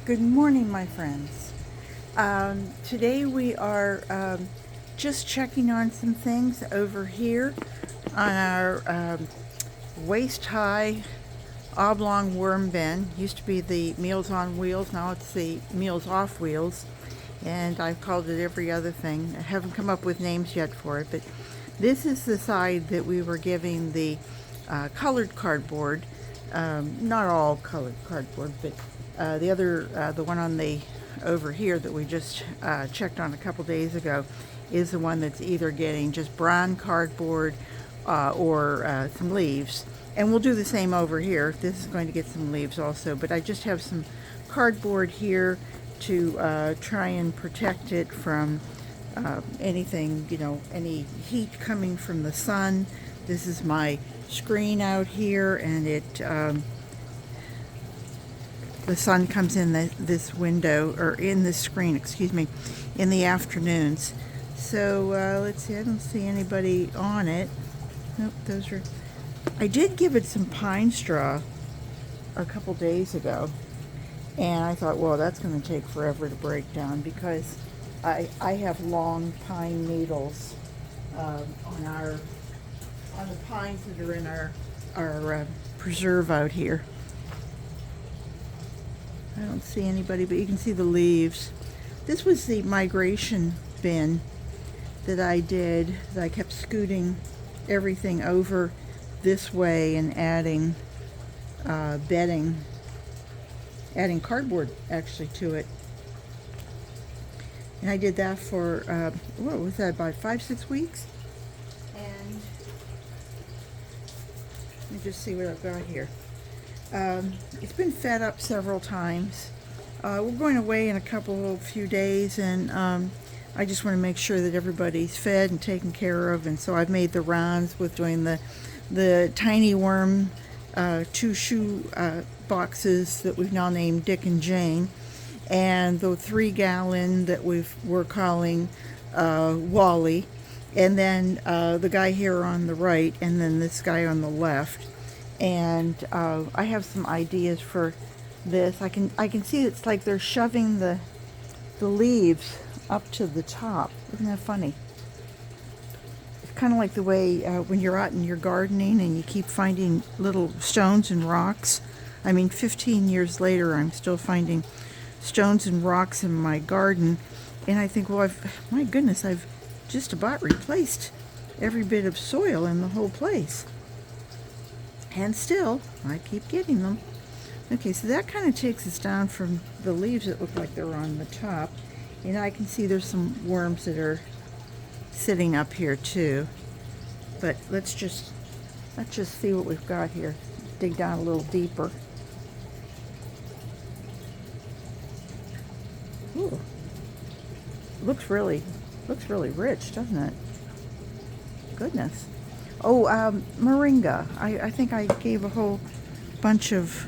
Good morning, my friends. Today we are just checking on some things over here on our waist-high oblong worm bin. Used to be the Meals on Wheels, now it's the Meals Off Wheels, and I've called it every other thing. I haven't come up with names yet for it, but this is the side that we were giving the colored cardboard. Not all colored cardboard, but the one on the over here that we just checked on a couple days ago is the one that's either getting just brown cardboard or some leaves. And we'll do the same over here. This is going to get some leaves also, but I just have some cardboard here to try and protect it from anything, any heat coming from the sun. This is my screen out here, and the sun comes in this window, or in this screen, excuse me, in the afternoons. So let's see, I don't see anybody on it. Nope, I did give it some pine straw a couple days ago, and I thought, well, that's going to take forever to break down because I have long pine needles on the pines that are in our preserve out here. I don't see anybody, but you can see the leaves. This was the migration bin that I did, that I kept scooting everything over this way and adding bedding, adding cardboard actually to it. And I did that for, what was that, about 5-6 weeks? And let me just see what I've got here. It's been fed up several times. We're going away in a few days, and I just want to make sure that everybody's fed and taken care of. And so I've made the rounds with doing the tiny worm 2 shoe boxes that we've now named Dick and Jane, and the 3-gallon that we're calling Wally, and then the guy here on the right, and then this guy on the left. And I have some ideas for this. I can see it's like they're shoving the leaves up to the top. Isn't that funny? It's kind of like the way when you're out and you're gardening and you keep finding little stones and rocks. I mean, 15 years later, I'm still finding stones and rocks in my garden, and I think, well, my goodness, I've just about replaced every bit of soil in the whole place. And still, I keep getting them. Okay, so that kind of takes us down from the leaves that look like they're on the top. And I can see there's some worms that are sitting up here too. But let's just see what we've got here. Dig down a little deeper. Ooh. Looks really rich, doesn't it? Goodness. Oh, moringa. I think I gave a whole bunch of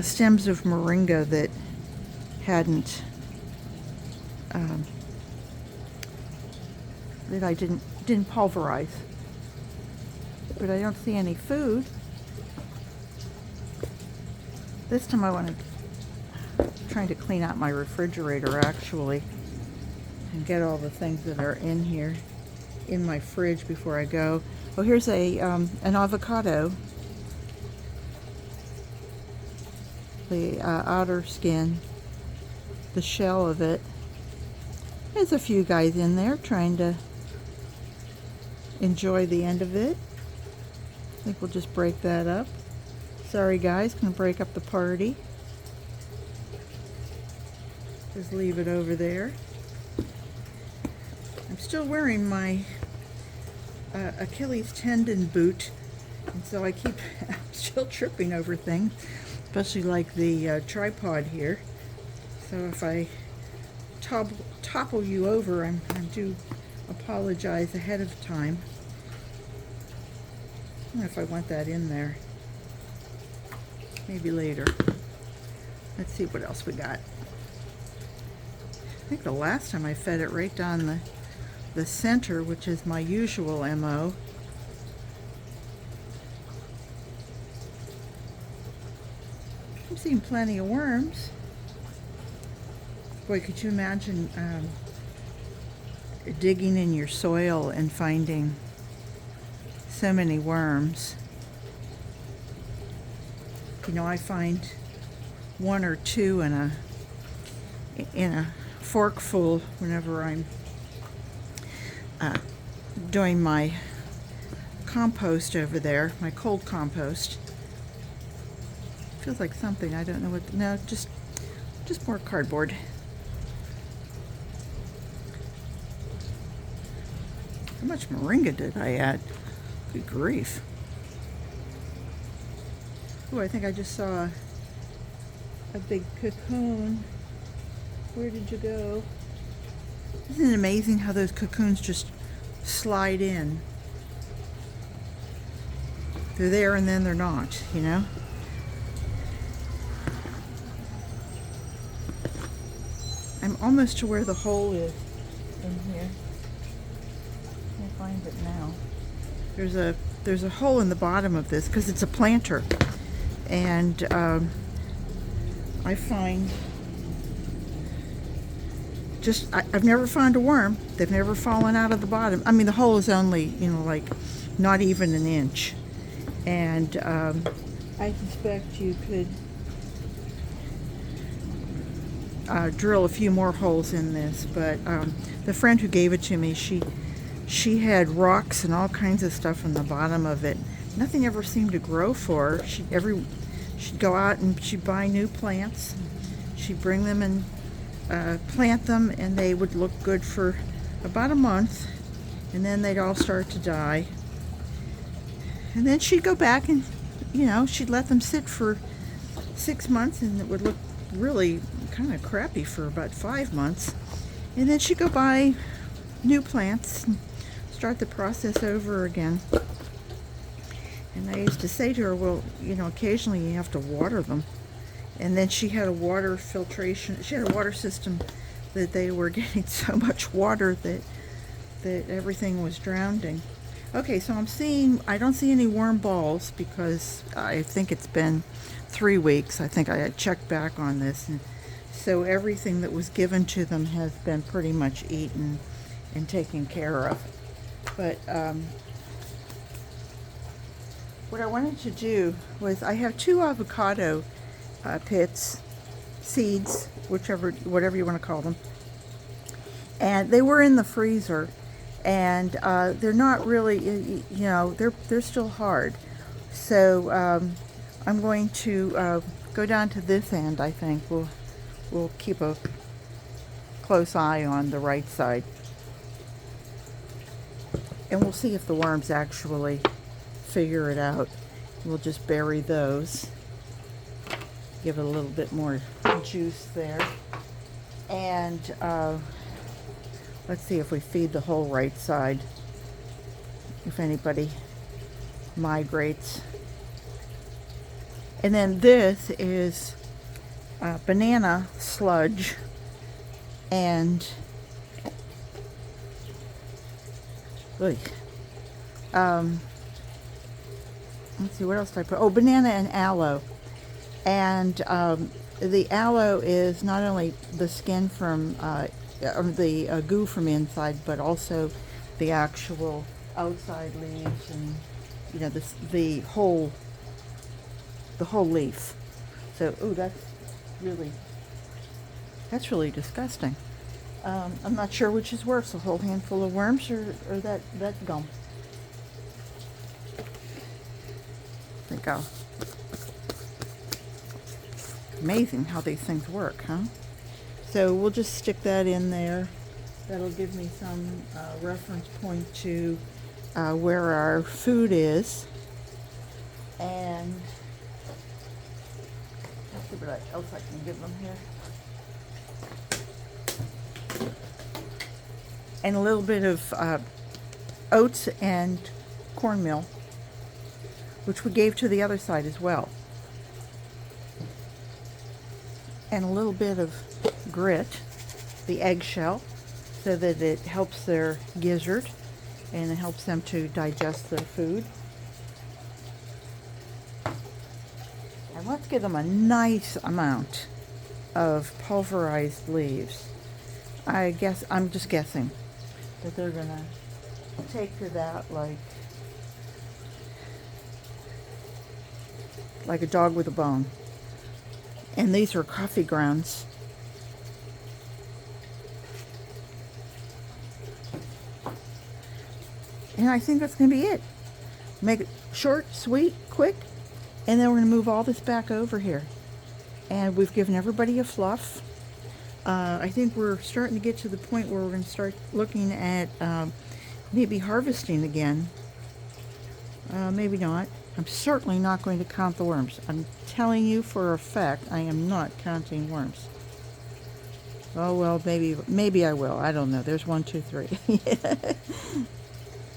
stems of moringa that hadn't, that I didn't pulverize. But I don't see any food. This time I'm trying to clean out my refrigerator actually, and get all the things that are in here in my fridge before I go. Oh, here's an avocado. The outer skin, the shell of it. There's a few guys in there trying to enjoy the end of it. I think we'll just break that up. Sorry guys, gonna break up the party. Just leave it over there. I'm still wearing my Achilles tendon boot, and so I'm still tripping over things, especially like the tripod here. So if I topple you over, I do apologize ahead of time. I don't know if I want that in there. Maybe later. Let's see what else we got. I think the last time I fed it right down the center, which is my usual MO. I'm seeing plenty of worms. Boy, could you imagine digging in your soil and finding so many worms? You know, I find one or two in a forkful whenever I'm doing my compost over there, my cold compost. Feels like something, I don't know what, no, just more cardboard. How much moringa did I add? Good grief. Oh, I think I just saw a big cocoon. Where did you go? Isn't it amazing how those cocoons just slide in? They're there and then they're not, you know? I'm almost to where the hole is in here. Can't find it now. There's a hole in the bottom of this because it's a planter, and I find I've never found a worm. They've never fallen out of the bottom. I mean, the hole is only, you know, like not even an inch, and I suspect you could drill a few more holes in this, but the friend who gave it to me, she had rocks and all kinds of stuff in the bottom of it. Nothing ever seemed to grow for her. She'd go out and she'd buy new plants. She'd bring them and plant them, and they would look good for about a month, and then they'd all start to die. And then she'd go back and, you know, she'd let them sit for 6 months, and it would look really kind of crappy for about 5 months. And then she'd go buy new plants and start the process over again. And I used to say to her, well, you know, occasionally you have to water them. And then she had a water filtration, she had a water system that they were getting so much water that everything was drowning. Okay, so I don't see any worm balls because I think it's been 3 weeks. I think I had checked back on this, and so everything that was given to them has been pretty much eaten and taken care of. But what I wanted to do was, I have 2 avocado pits, seeds, whatever you want to call them, and they were in the freezer, and they're not really, you know, they're still hard. So I'm going to go down to this end. I think we'll keep a close eye on the right side, and we'll see if the worms actually figure it out. We'll just bury those, give it a little bit more juice there, and let's see if we feed the whole right side, if anybody migrates. And then this is banana sludge, and let's see, what else did I put? Oh, banana and aloe. And the aloe is not only the skin from or the goo from inside, but also the actual outside leaves, and you know, the whole leaf. So, ooh, that's really disgusting. I'm not sure which is worse, a whole handful of worms or that gum. I think amazing how these things work, huh? So we'll just stick that in there. That'll give me some reference point to where our food is. And let's see what else I can give them here. And a little bit of oats and cornmeal, which we gave to the other side as well. And a little bit of grit, the eggshell, so that it helps their gizzard and it helps them to digest their food. And let's give them a nice amount. of pulverized leaves. I'm just guessing that they're gonna take to that like a dog with a bone. And these are coffee grounds. And I think that's gonna be it. Make it short, sweet, quick, and then we're gonna move all this back over here. And we've given everybody a fluff. I think we're starting to get to the point where we're going to start looking at maybe harvesting again. Maybe not. I'm certainly not going to count the worms. I'm telling you for a fact, I am not counting worms. Oh well, maybe I will. I don't know. There's 1, 2, 3.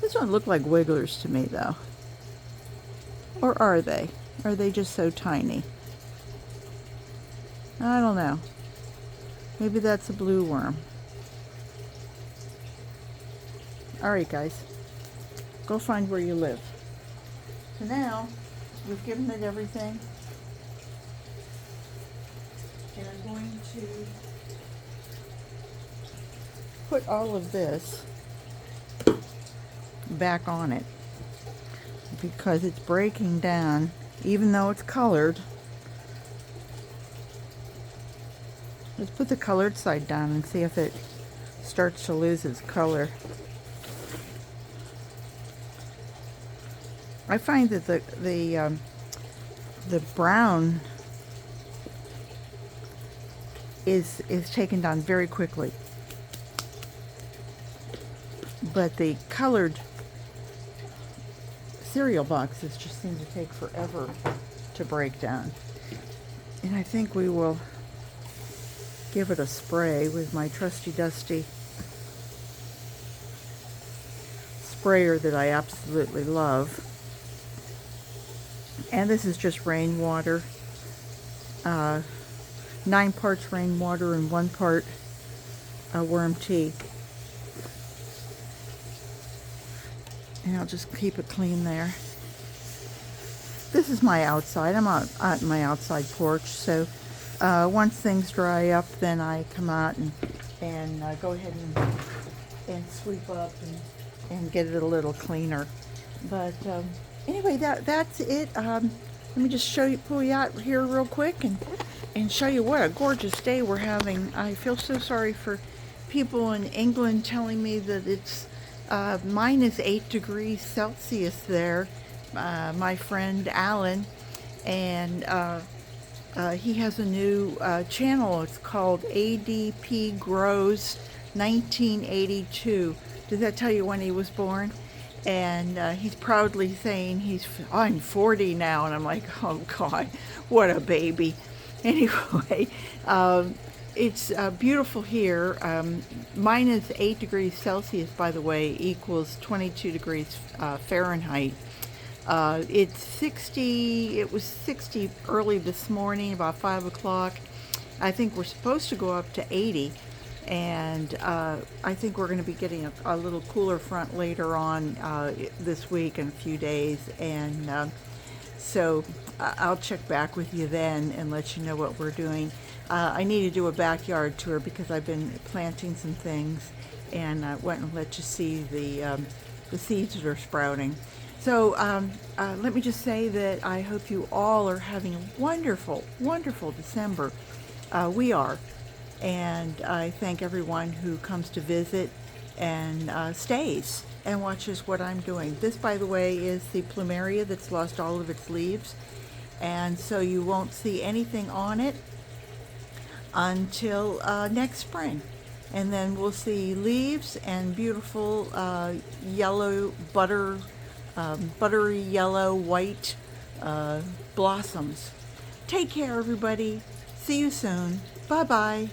This one looked like wigglers to me, though. Or are they? Are they just so tiny? I don't know. Maybe that's a blue worm. Alright guys, go find where you live. So now, we've given it everything. And I'm going to put all of this back on it. Because it's breaking down, even though it's colored. Let's put the colored side down and see if it starts to lose its color. I find that the brown is taken down very quickly, but the colored cereal boxes just seem to take forever to break down. And I think we will give it a spray with my trusty dusty sprayer that I absolutely love. And this is just rainwater, 9 parts rainwater and 1 part worm tea. And I'll just keep it clean there. This is my outside. I'm out on my outside porch, so once things dry up, then I come out and go ahead and sweep up and get it a little cleaner. But anyway, that's it. Let me just pull you out here real quick and show you what a gorgeous day we're having. I feel so sorry for people in England telling me that it's minus 8 degrees Celsius there. My friend Alan, and he has a new channel. It's called ADP Grows 1982. Does that tell you when he was born? And he's proudly saying I'm 40 now, and I'm like, oh God, what a baby. Anyway, it's beautiful here. Minus 8 degrees Celsius, by the way, equals 22 degrees Fahrenheit. It's 60, it was 60 early this morning, about 5 o'clock. I think we're supposed to go up to 80. And I think we're going to be getting a little cooler front later on this week in a few days. And so I'll check back with you then and let you know what we're doing. I need to do a backyard tour because I've been planting some things, and I went and let you see the seeds that are sprouting. So let me just say that I hope you all are having a wonderful, wonderful December. We are. And I thank everyone who comes to visit and stays and watches what I'm doing. This, by the way, is the plumeria that's lost all of its leaves. And so you won't see anything on it until next spring. And then we'll see leaves and beautiful yellow, buttery yellow, white blossoms. Take care, everybody. See you soon. Bye-bye.